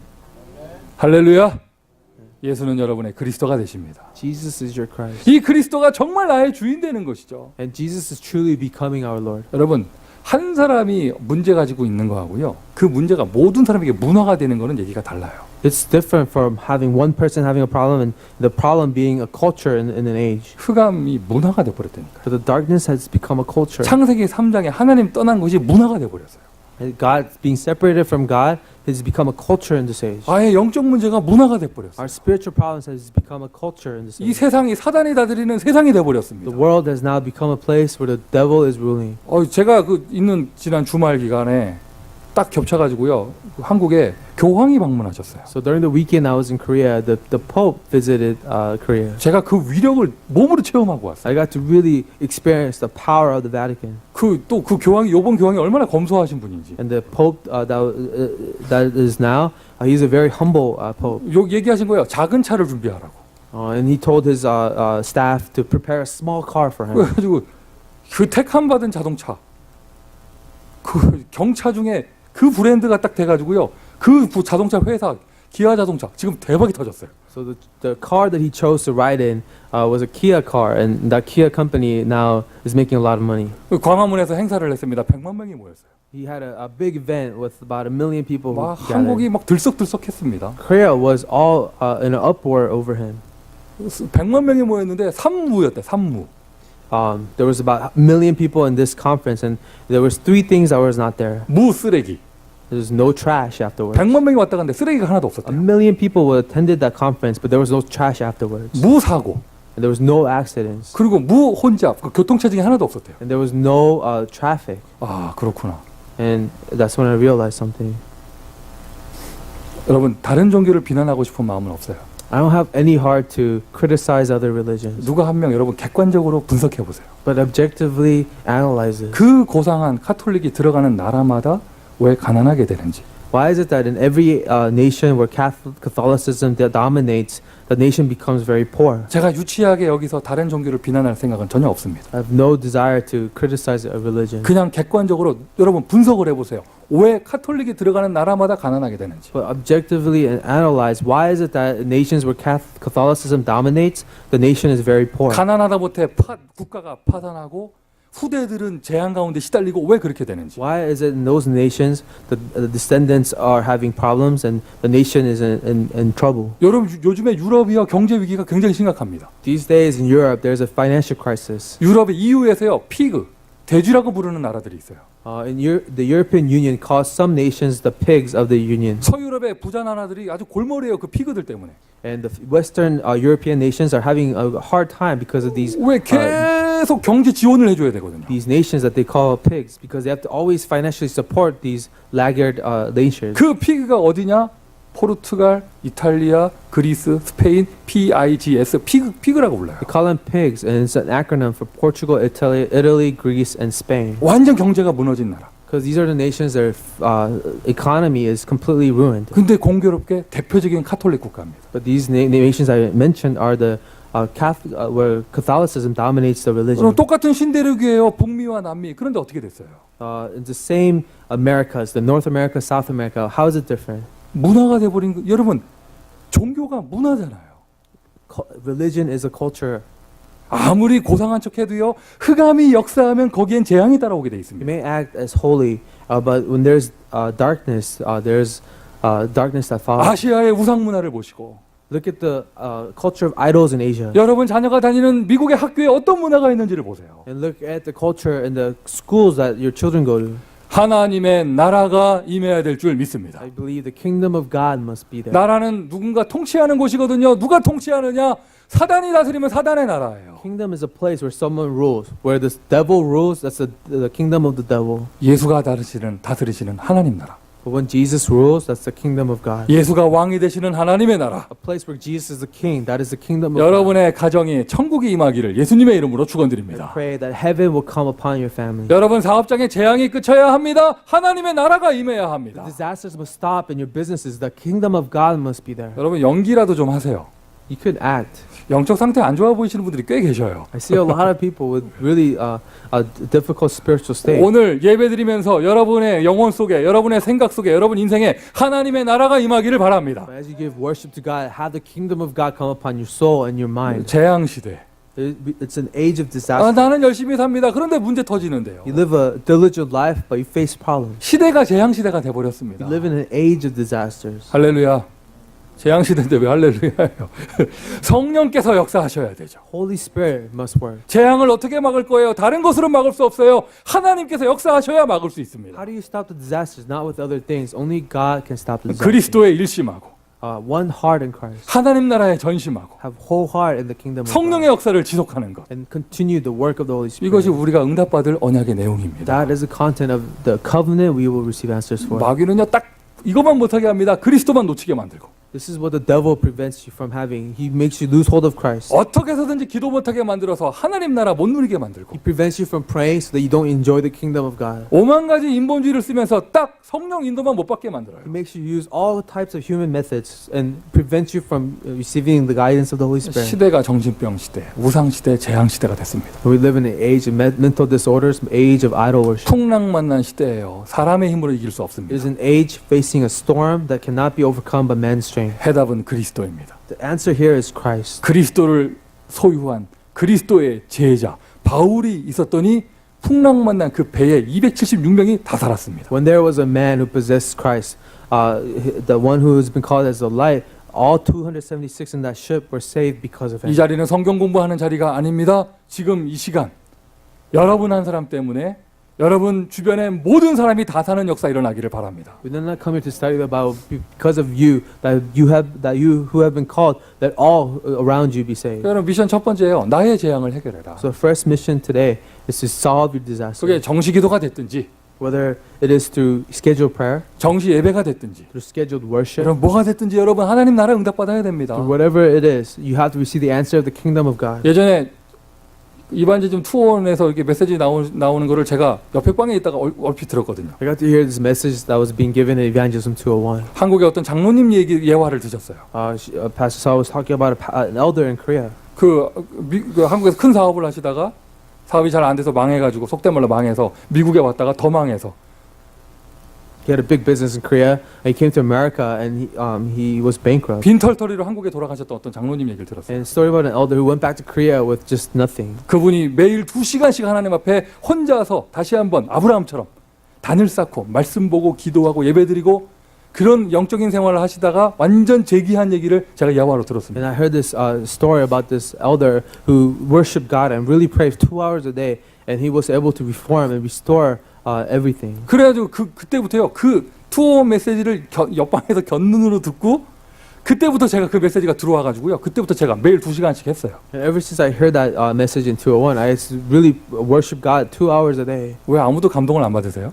할렐루야. 예수는 여러분의 그리스도가 되십니다. Jesus is your Christ. 이 그리스도가 정말 나의 주인 되는 것이죠. And Jesus is truly becoming our Lord. 여러분, 한 사람이 문제 가지고 있는 거하고요. 그 문제가 모든 사람에게 문화가 되는 거는 얘기가 달라요. It's different from having one person having a problem and the problem being a culture in an age. 흑암이 문화가 돼 버렸다니까. But the darkness has become a culture. 창세기 3장에 하나님 떠난 것이 문화가 돼 버렸어요. And God being separated from God has become a culture in this age. 아예 영적 문제가 문화가 돼 버렸어요. Our spiritual problems has become a culture in this 이 age. 세상이 사단이 다스리는 세상이 돼 The 버렸습니다. world has now become a place where the devil is ruling. 제가 그 있는 지난 주말 기간에 딱 겹쳐 가지고요. 한국에 교황이 방문하셨어요. So during the weekend I was in Korea, the Pope visited Korea. 제가 그 위력을 몸으로 체험하고 왔어요. I got to really experience the power of the Vatican. 그 교황이 요번 교황이 얼마나 검소하신 분인지. And the Pope that is now, he's a very humble Pope. 요 얘기하신 거예요. 작은 차를 준비하라고. And he told his staff to prepare a small car for him. 그래가지고 그 택함 받은 자동차, 그 경차 중에 그 브랜드가 딱 돼가지고요. 그 자동차 회사 기아 자동차 지금 대박이 터졌어요. So the car that he chose to ride in was a Kia car, and that Kia company now is making a lot of money. 그 광화문에서 행사를 했습니다. 100만 명이 모였어요. He had a big event with about 1 million people who 막 gathered. 한국이 막 들썩들썩했습니다. Korea was all in an uproar over him. 100만 명이 모였는데 산무였대. 산무. There was about 1 million people in this conference, and there was 3 things that was not there. 무 쓰레기. There was no trash afterwards. 100만 명이 왔다 갔는데 쓰레기가 하나도 1 없었대요. million people attended that conference, but there was no trash afterwards. 무 사고. And there was no accidents. 그리고 무 혼잡. 그 교통체증이 하나도 없었대요. And there was no traffic. 아 그렇구나. And that's when I realized something. 여러분 다른 종교를 비난하고 싶은 마음은 없어요. I don't have any heart to criticize other religions, 누가 한 명 여러분 객관적으로 분석해 보세요. but objectively analyze it. 그 고상한 카톨릭이 들어가는 나라마다 왜 가난하게 되는지. Why is it that in every nation where Catholicism dominates, the nation becomes very poor? 제가 유치하게 여기서 다른 종교를 비난할 생각은 전혀 없습니다. I have no desire to criticize a religion, 그냥 객관적으로 여러분 분석을 해보세요. 왜 카톨릭이 들어가는 나라마다 가난하게 되는지. but objectively analyze why is it that in nations where Catholicism dominates, the nation is very poor? 가난하다 못해 국가가 파산하고 후대들은 재앙 가운데 시달리고 왜 그렇게 되는지. Why is it in those nations the descendants are having problems and the nation is in trouble? 여러분 요즘에 유럽이요 경제 위기가 굉장히 심각합니다. These days in Europe, there's a financial crisis. 유럽의 EU에서요 피그 돼지라고 부르는 나라들이 있어요. The European Union calls some nations the pigs of the Union. 서유럽의 부자 나라들이 아주 골머리예요 그 피그들 때문에. And the Western European nations are having a hard time because of 왜 계속 경제 지원을 해줘야 되거든요. these nations that they call pigs, because they have to always financially support these laggard nations. 그 피그가 어디냐? 포르투갈, 이탈리아, 그리스, 스페인, PIGS 피그라고 불러요. They call them pigs, and it's an acronym for Portugal, Italy, Greece, and Spain. 완전 경제가 무너진 나라. Because these are the nations their economy is completely ruined. 근데 공교롭게 대표적인 카톨릭 국가입니다. But these nations I mentioned are the Catholic, where Catholicism dominates the religion. 그럼 똑같은 신대륙이에요. 북미와 남미. 그런데 어떻게 됐어요? It's the same Americas, the North America, South America. How is it different? 문화가 돼버린 거. 여러분 종교가 문화잖아요. Religion is a culture. 아무리 고상한 척해도요, 흑암이 역사하면 거기엔 재앙이 따라오게 돼 You 있습니다. may act as holy, but when there's darkness, there's darkness that follows. 아시아의 우상 문화를 보시고, Look at the culture of idols in Asia. 여러분 자녀가 다니는 미국의 학교에 어떤 문화가 있는지를 보세요. And look at the culture in the schools that your children go to. 하나님의 나라가 임해야 될 줄 믿습니다. I believe the kingdom of God must be there. 나라는 누군가 통치하는 곳이거든요. 누가 통치하느냐? 사단이 다스리면 사단의 나라예요. Kingdom is a place where someone rules. Where the devil rules, that's the kingdom of the devil. 예수가 다스리시는 하나님 나라. But when Jesus rules, that's the kingdom of God. 예수가 왕이 되시는 하나님의 나라. A place where Jesus is the king, that is the kingdom of God. 여러분의 가정이 천국이 임하기를 예수님의 이름으로 I 축원드립니다. pray that heaven will come upon your family. 여러분 사업장의 재앙이 끝쳐야 합니다. 하나님의 나라가 임해야 합니다. The disasters must stop in your businesses. The kingdom of God must be there. 여러분 연기라도 좀 하세요. You could act. 영적 상태 안 좋아 보이시는 분들이 꽤 계셔요. I see a lot of people with really a difficult spiritual state. 오늘 예배드리면서 여러분의 영혼 속에, 여러분의 생각 속에, 여러분 인생에 하나님의 나라가 임하기를 바랍니다. But as you give worship to God, have the kingdom of God come upon your soul and your mind. 재앙 시대. It's an age of 아, disaster. 나는 열심히 삽니다. 그런데 문제 터지는데요. You live a diligent life, but you face problems. 시대가 재앙 시대가 돼 버렸습니다. You live in an age of disasters. 할렐루야. 재앙 시대인데 왜 할렐루야예요? 성령께서 역사하셔야 되죠. Holy Spirit must work. 재앙을 어떻게 막을 거예요? 다른 것으로 막을 수 없어요. 하나님께서 역사하셔야 막을 수 있습니다. How do you stop the disasters? Not with other things. Only God can stop the disasters. 그리스도에 일심하고 One heart in Christ. 하나님 나라에 전심하고 Have whole heart in the kingdom of 성령의 God. 역사를 지속하는 것. And continue the work of the Holy Spirit. 이것이 우리가 응답받을 언약의 내용입니다. That is the content of the covenant we will receive answers for. 마귀는요 딱 이것만 못하게 합니다. 그리스도만 놓치게 만들고 This is what the devil prevents you from having. He makes you lose hold of Christ. 어떻게 해서든지 기도 못하게 만들어서 하나님 나라 못 누리게 만들고 He prevents you from praying so that you don't enjoy the kingdom of God. 오만 가지 인본주의를 쓰면서 딱 성령 인도만 못 받게 만들어요. He makes you use all types of human methods and prevents you from receiving the guidance of the Holy Spirit. 시대가 정신병 시대, 우상 시대, 재앙 시대가 됐습니다. We live in an age of mental disorders, age of idol worship. 풍랑 만난 시대예요. 사람의 힘으로 이길 수 It 없습니다. is an age facing a storm that cannot be overcome by man's strength. 해답은 그리스도입니다. The answer here is Christ. 그리스도를 소유한 그리스도의 제자 바울이 있었더니 풍랑 만난 그 배에 276명이 다 살았습니다. When there was a man who possessed Christ, the one who has been called as the light, all 276 in that ship were saved because of 이 him. 자리는 성경 공부하는 자리가 아닙니다. 지금 이 시간 여러분 한 사람 때문에 여러분 주변의 모든 사람이 다 사는 역사 일어나기를 바랍니다. We did not come here to study the Bible because of you, that you who have been called, that all around you be saved. 여러분 미션 첫 번째예요. 나의 재앙을 해결해라. So the first mission today is to solve your disaster. 그게 정시 기도가 됐든지 Whether it is through scheduled prayer, 정시 예배가 됐든지 through scheduled worship, 여러분 뭐가 됐든지 여러분 하나님 나라 응답받아야 됩니다. through whatever it is, you have to receive the answer of the kingdom of God. 예전에 이반지즘 투어원에서 이렇게 메시지 나오는 거를 제가 옆에 방에 있다가 얼핏 들었거든요. I got to hear this message that was being given in Evangelism 201. 한국의 어떤 장로님 예화를 드셨어요. Pastor Saul was talking about an elder in Korea. 그 한국에서 큰 사업을 하시다가 사업이 잘 안 돼서 망해가지고 속된 말로 망해서 미국에 왔다가 더 망해서 He had a big business in Korea, and he came to America, and he was bankrupt. 빈털터리로 한국에 돌아가셨던 어떤 장로님 얘기를 들었어요. And a story about an elder who went back to Korea with just nothing. 그분이 매일 2시간씩 하나님 앞에 혼자서 다시 한번 아브라함처럼 단을 쌓고 말씀 보고 기도하고 예배드리고 그런 영적인 생활을 하시다가 완전 재기한 얘기를 제가 야화로 들었습니다. And I heard this story about this elder who worshiped God and really prayed 2 hours a day, and he was able to reform and restore everything. 그래가지고 그때부터요 그 투어 메시지를 옆방에서 곁눈으로 듣고 그때부터 제가 그 메시지가 들어와가지고요 그때부터 제가 매일 2시간씩 했어요. And ever since I heard that message in 201, I really worship God 2 hours a day. 왜 아무도 감동을 안 받으세요?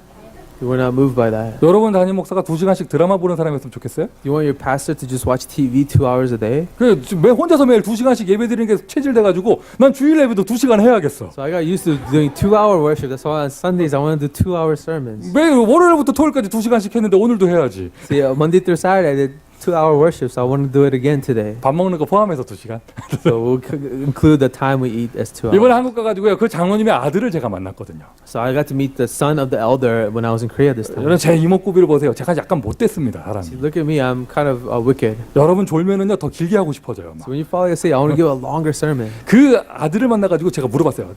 You were not moved by that. 여러분 담임 목사가 2시간씩 드라마 보는 사람이었으면 좋겠어요? You want your pastor to just watch TV 2 hours a day? 왜 혼자서 매일 2시간씩 예배 드리는 게 체질돼가지고 난 주일 예배도 2시간 해야겠어. So I got used to doing 2-hour worship. That's why on Sundays I want to do 2-hour sermons. 매일 월요일부터 토요일까지 2시간씩 했는데 오늘도 해야지. See, Monday through Saturday I did 2-hour worship, so I want to do it again today. 밥 먹는 거 포함해서 2시간. So we'll include the time we eat as 2 hours. 이번에 한국 가가지고요. 그 장로님의 아들을 제가 만났거든요. So I got to meet the son of the elder when I was in Korea this time. 여러분 제 이목구비를 보세요. 제가 약간 못됐습니다. 사람이. See, look at me, I'm kind of wicked. 여러분 졸면은요 더 길게 하고 싶어져요. 막. So when you fall asleep, I want to give a longer sermon. 그 아들을 만나가지고 제가 물어봤어요.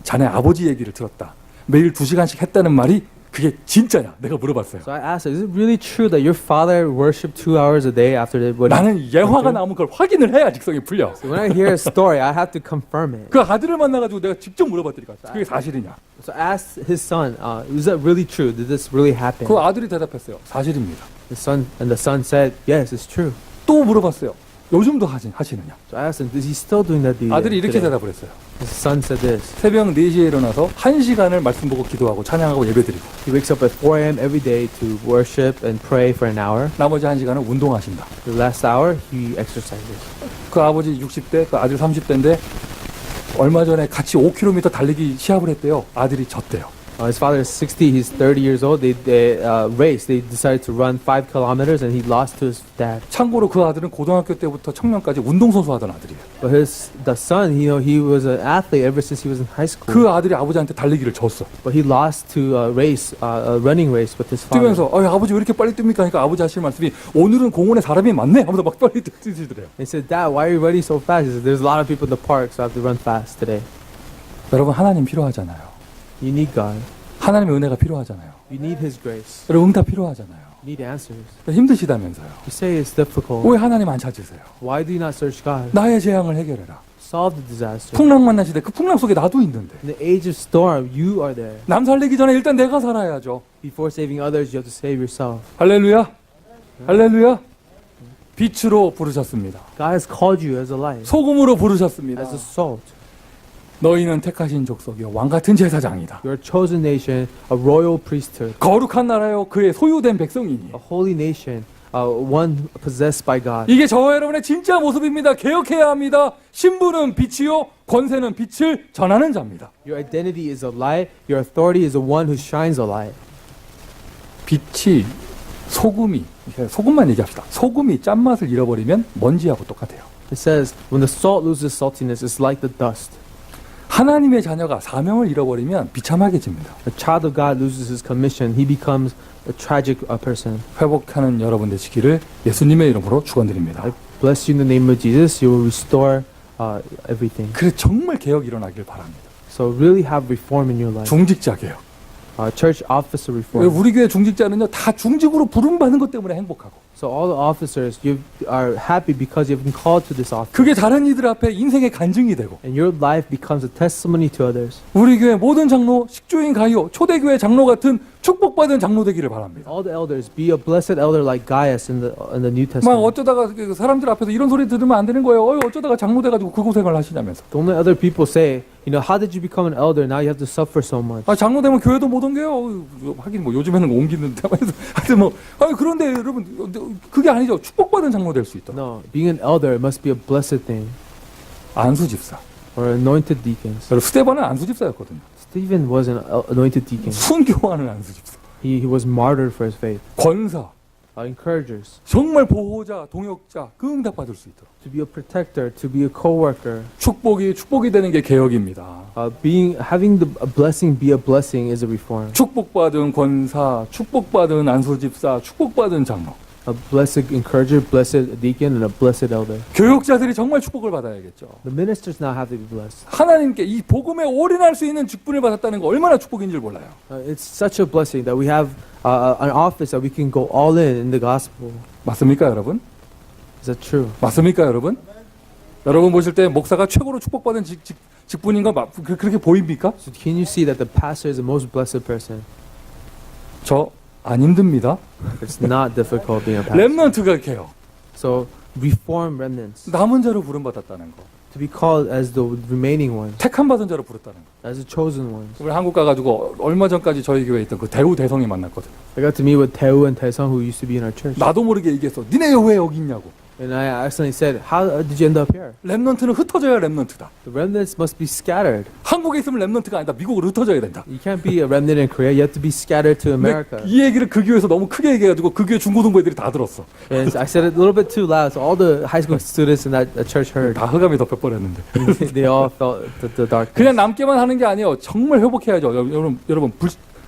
자네 아버지 얘기를 들었다. 매일 2시간씩 했다는 말이 그게 진짜냐? 내가 물어봤어요. So I asked her, is it really true that your father worshipped 2 hours a day after the wedding? 나는 예화가 나오면 그걸 확인을 해야 직성이 풀려. So when I hear a story, I have to confirm it. 그 아들을 만나가지고 내가 직접 물어봤더니까 그게 사실이냐? So I asked his son, is that really true? Did this really happen? 그 아들이 대답했어요. 사실입니다. The son said, yes, it's true. 또 물어봤어요. 요즘도 하시느냐? So I asked him, is he still doing that duty? 아들이 이렇게 today? 대답을 했어요. His son said this. 새벽 4시에 일어나서 1시간을 말씀 보고 기도하고 찬양하고 예배드리고 He wakes up at 4 a.m. every day to worship and pray for an hour. 나머지 1시간은 운동하신다. The last hour, he exercises. 그 아버지 60대, 그 아들 30대인데 얼마 전에 같이 5km 달리기 시합을 했대요. 아들이 졌대요. His father is 60, he's 30 years old. They raced. They decided to run 5 kilometers and he lost to his dad. 참고로 그 아들은 고등학교 때부터 청년까지 운동선수 하던 아들이에요. But the son, he was an athlete ever since he was in high school. 그 아들이 아버지한테 달리기를 졌어. But he lost to a race, a running race with his father. 뛰면서 아버지 왜 이렇게 빨리 뜁니까? 하니까 아버지 하실 말씀이 오늘은 공원에 사람이 많네 하면서 막 빨리 뛰시더래요. He said, Dad, why are you running so fast? He said, there's a lot of people in the park, so I have to run fast today. 여러분 하나님 필요하잖아요. You need God. 하나님의 은혜가 필요하잖아요. You need His grace. 여러분 응답 필요하잖아요. You need answers. 힘드시다면서요. You say it's difficult. 왜 하나님 안 찾으세요? Why do you not search God? 나의 재앙을 해결해라. Solve the disaster. 풍랑 만난 시대 그 풍랑 속에 나도 있는데 In the age of storm, you are there. 남 살리기 전에 일단 내가 살아야죠. Before saving others, you have to save yourself. 할렐루야. 할렐루야. 빛으로 부르셨습니다. God has called you as a light, 소금으로 부르셨습니다. as a salt. 너희는 택하신 족속이요 왕 같은 제사장이다. You're a chosen nation, a royal priesthood, 거룩한 나라요 그의 소유된 백성이니. a holy nation, one possessed by God. 이게 저와 여러분의 진짜 모습입니다. 개혁해야 합니다. 신부는 빛이요 권세는 빛을 전하는 자입니다. Your identity is a light. Your authority is the one who shines a light. 빛이 소금만 얘기합시다. 소금이 짠맛을 잃어버리면 먼지하고 똑같아요. It says, when the salt loses saltiness, it's like the dust. 하나님의 자녀가 사명을 잃어버리면 비참하게집니다. A child of God loses his commission. He becomes a tragic person. 회복하는 여러분 되시기를 예수님의 이름으로 축원드립니다. I bless you in the name of Jesus. You will restore everything. 그래 정말 개혁이 일어나길 바랍니다. So really have reform in your life. 중직자 개혁. Church officer reform. 우리 교회 중직자는요 다 중직으로 부름받는 것 때문에 행복하고 So all the officers, you are happy because you've been called to this office. 그게 다른 이들 앞에 인생의 간증이 되고 And your life becomes a testimony to others. 우리 교회 모든 장로 식조인 가이오 초대교회 장로 같은 축복받은 장로 되기를 바랍니다. All the elders, be a blessed elder like Gaius in the New 막 Testament. 어쩌다가 그 사람들 앞에서 이런 소리 들으면 안 되는 거예요. 어쩌다가 장로 돼가지고 그 고생을 하시냐면서. Don't let other people say, how did you become an elder? Now you have to suffer so much. 장로 되면 교회도 못 옮겨요. 하긴 뭐 요즘에는 옮기는데 하여튼 뭐 그런데 여러분 그게 아니죠. 축복받은 장로 될 수 있다. No, being an elder must be a blessed thing. 안수 집사. Or anointed deacons. 여러분 스테반은 안수 집사였거든요. Stephen was an anointed deacon. 순교하는 안수 집사. He was martyred for his faith. 권사. Encouragers. 정말 보호자, 동역자, 그 응답 받을 수 있도록. To be a protector, to be a co-worker. 축복이 되는 게 개혁입니다. Having a blessing be a blessing is a reform. 축복받은 권사, 축복받은 안수 집사, 축복받은 장로. A blessed encourager, blessed deacon, and a blessed elder. 교육자들이 정말 축복을 받아야겠죠. The ministers now have to be blessed. 하나님께 이 복음에 올인할 수 있는 직분을 받았다는 거 얼마나 축복인 줄 몰라요. It's such a blessing that we have an office that we can go all in the gospel. 맞습니까, 여러분? Is that true? 맞습니까, 여러분? 여러분 보실 때 목사가 최고로 축복받은 직분인 거 그렇게 보입니까? So can you see that the pastor is the most blessed person? 저 안 힘듭니다. It's not difficult being a pastor. 렘넌트가 개혁. So reform remnants. 남은 자로 부름받았다는 거. To be called as the remaining ones, 택함 받은 자로 부르다는 거. as the chosen ones. 우리 한국 가가지고 얼마 전까지 저희 교회에 있던 그 대우 대성이 만났거든요. I got to meet with Tae and Taesung who used to be in our church. 나도 모르게 얘기했어. 니네 왜 여기 있냐고. And I accidentally said, how did you end up here? 렘넌트는 흩어져야 렘넌트다. The remnants must be scattered. 한국에 있으면 렘넌트가 아니다. 미국으로 흩어져야 된다. You can't be a remnant in Korea. You have to be scattered to 근데 America. 이 얘기를 그 교회에서 너무 크게 얘기해가지고 그 교회 중고등부 애들이 다 들었어. And I said it a little bit too loud, so all the high school students in that church heard. 다 흑암이 덮여버렸는데. They all felt the darkness. 그냥 남게만 하는 게 아니에요. 정말 회복해야죠. 여러분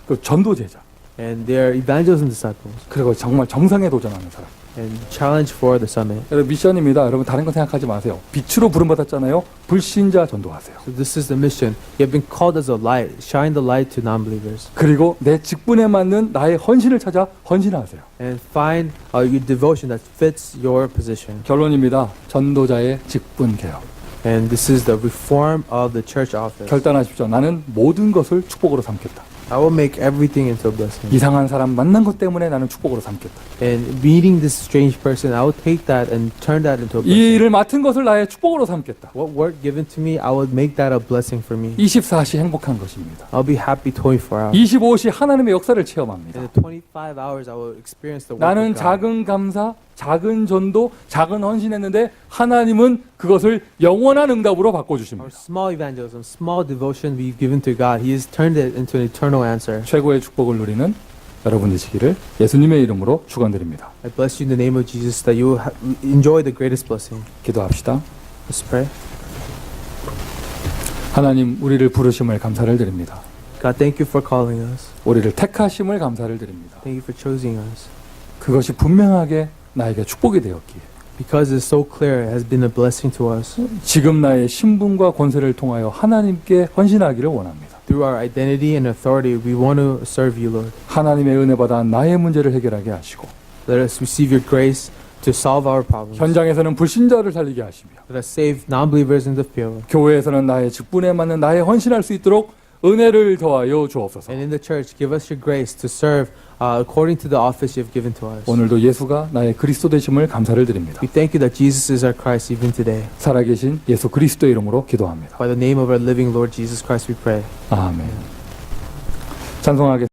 그 전도 제자. And they are evangelism disciples. 그리고 정말 정상에 도전하는 사람. And challenge for the summit. 여러분 미션입니다. 여러분 다른 거 생각하지 마세요. 빛으로 부름받았잖아요. 불신자 전도하세요. So this is the mission. You have been called as a light. Shine the light to non-believers. 그리고 내 직분에 맞는 나의 헌신을 찾아 헌신하세요. And find your devotion that fits your position. 결론입니다. 전도자의 직분 개혁. And this is the reform of the church office. 결단하십시오. 나는 모든 것을 축복으로 삼겠다. I will make everything into a blessing. 이상한 사람 만난 것 때문에 나는 축복으로 삼겠다. And meeting this strange person, I will take that and turn that into a 이 blessing. 일을 맡은 것을 나의 축복으로 삼겠다. What work given to me, I will make that a blessing for me. 24시 행복한 것입니다. I'll be happy 24 hours. 25시 하나님의 역사를 체험합니다. In the 25 hours, I will experience the work 나는 of God. 작은 감사, 작은 전도, 작은 헌신했는데 하나님은 그것을 영원한 응답으로 Our 바꿔주십니다. small evangelism, small devotion we've given to God, He has turned it into an eternal answer. 최고의 축복을 누리는 여러분 되시기를 예수님의 이름으로 축원드립니다. I bless you in the name of Jesus that you will enjoy the greatest blessing. 기도합시다. Let's pray. 하나님 우리를 부르심을 감사를 드립니다. God, thank you for calling us. 우리를 택하심을 감사를 드립니다. Thank you for choosing us. 그것이 분명하게 나에게 축복이 되었기에 Because it's so clear, it has been a blessing to us. 지금 나의 신분과 권세를 통하여 하나님께 헌신하기를 원합니다. Through our identity and authority, we want to serve you, Lord. 하나님의 은혜 받아 나의 문제를 해결하게 하시고 Let us receive your grace to solve our problems. 현장에서는 불신자를 살리게 하시며 Let us save non-believers in the field. 교회에서는 나의 직분에 맞는 나의 헌신할 수 있도록 은혜를 더하여 주옵소서. And in the church, give us your grace to serve according to the office you have given to us. 오늘도 예수가 나의 그리스도 되심을 감사를 드립니다. We thank you that Jesus is our Christ even today. 살아계신 예수 그리스도의 이름으로 기도합니다. By the name of our living Lord Jesus Christ we pray. 아멘. 찬송하겠습니다.